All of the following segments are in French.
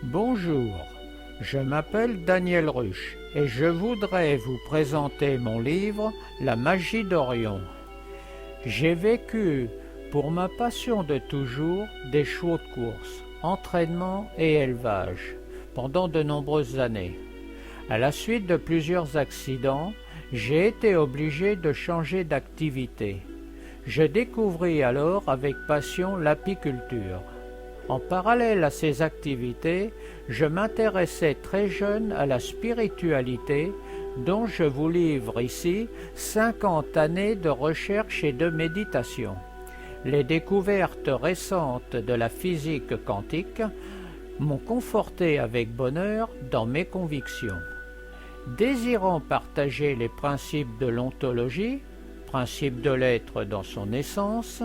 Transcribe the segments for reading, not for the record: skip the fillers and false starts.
Bonjour, je m'appelle Daniel Ruch et je voudrais vous présenter mon livre La magie d'Orion. J'ai vécu, pour ma passion de toujours, des chevaux de course, entraînement et élevage, pendant de nombreuses années. À la suite de plusieurs accidents, j'ai été obligé de changer d'activité. Je découvris alors avec passion l'apiculture. En parallèle à ces activités, je m'intéressais très jeune à la spiritualité, dont je vous livre ici 50 années de recherche et de méditation. Les découvertes récentes de la physique quantique m'ont conforté avec bonheur dans mes convictions. Désirant partager les principes de l'ontologie, principe de l'être dans son essence,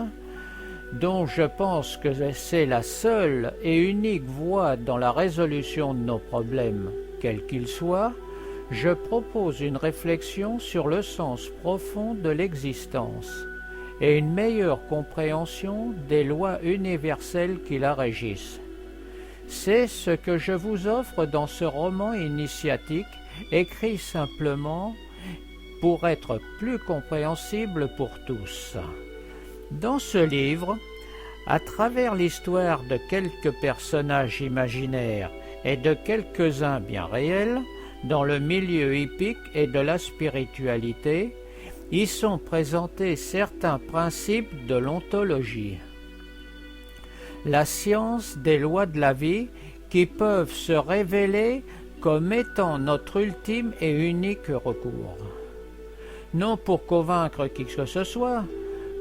dont je pense que c'est la seule et unique voie dans la résolution de nos problèmes, quels qu'ils soient, je propose une réflexion sur le sens profond de l'existence et une meilleure compréhension des lois universelles qui la régissent. C'est ce que je vous offre dans ce roman initiatique, écrit simplement pour être plus compréhensible pour tous. Dans ce livre, à travers l'histoire de quelques personnages imaginaires et de quelques-uns bien réels, dans le milieu hippique et de la spiritualité, y sont présentés certains principes de l'ontologie. La science des lois de la vie qui peuvent se révéler comme étant notre ultime et unique recours. Non pour convaincre qui que ce soit,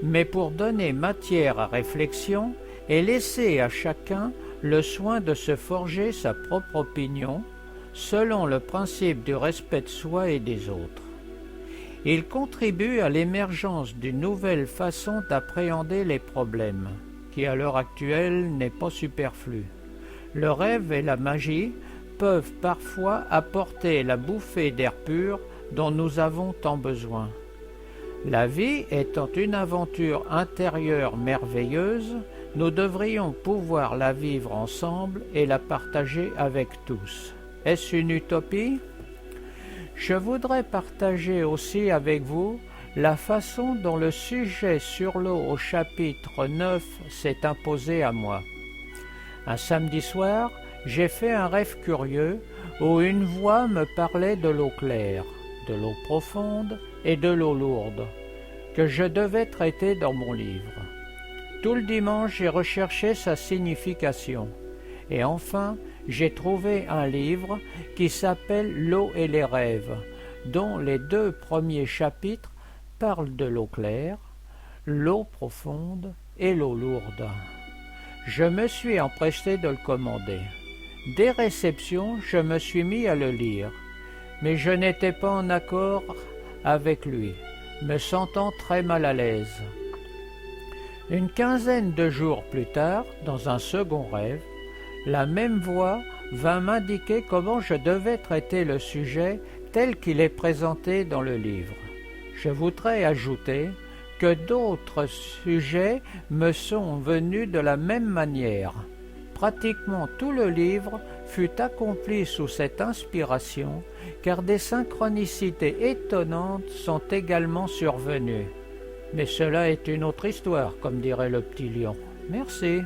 mais pour donner matière à réflexion et laisser à chacun le soin de se forger sa propre opinion selon le principe du respect de soi et des autres. Il contribue à l'émergence d'une nouvelle façon d'appréhender les problèmes, qui à l'heure actuelle n'est pas superflue. Le rêve et la magie peuvent parfois apporter la bouffée d'air pur dont nous avons tant besoin. La vie étant une aventure intérieure merveilleuse, nous devrions pouvoir la vivre ensemble et la partager avec tous. Est-ce une utopie? Je voudrais partager aussi avec vous la façon dont le sujet sur l'eau au chapitre 9 s'est imposé à moi. Un samedi soir, j'ai fait un rêve curieux où une voix me parlait de l'eau claire, de l'eau profonde et de l'eau lourde, que je devais traiter dans mon livre. Tout le dimanche, j'ai recherché sa signification. Et enfin, j'ai trouvé un livre qui s'appelle L'eau et les rêves, dont les 2 premiers chapitres parlent de l'eau claire, l'eau profonde et l'eau lourde. Je me suis empressé de le commander. Dès réception, je me suis mis à le lire, mais je n'étais pas en accord avec lui, me sentant très mal à l'aise. Une quinzaine de jours plus tard, dans un second rêve, la même voix vint m'indiquer comment je devais traiter le sujet tel qu'il est présenté dans le livre. Je voudrais ajouter que d'autres sujets me sont venus de la même manière. Pratiquement tout le livre fut accompli sous cette inspiration, car des synchronicités étonnantes sont également survenues. Mais cela est une autre histoire, comme dirait le petit lion. Merci.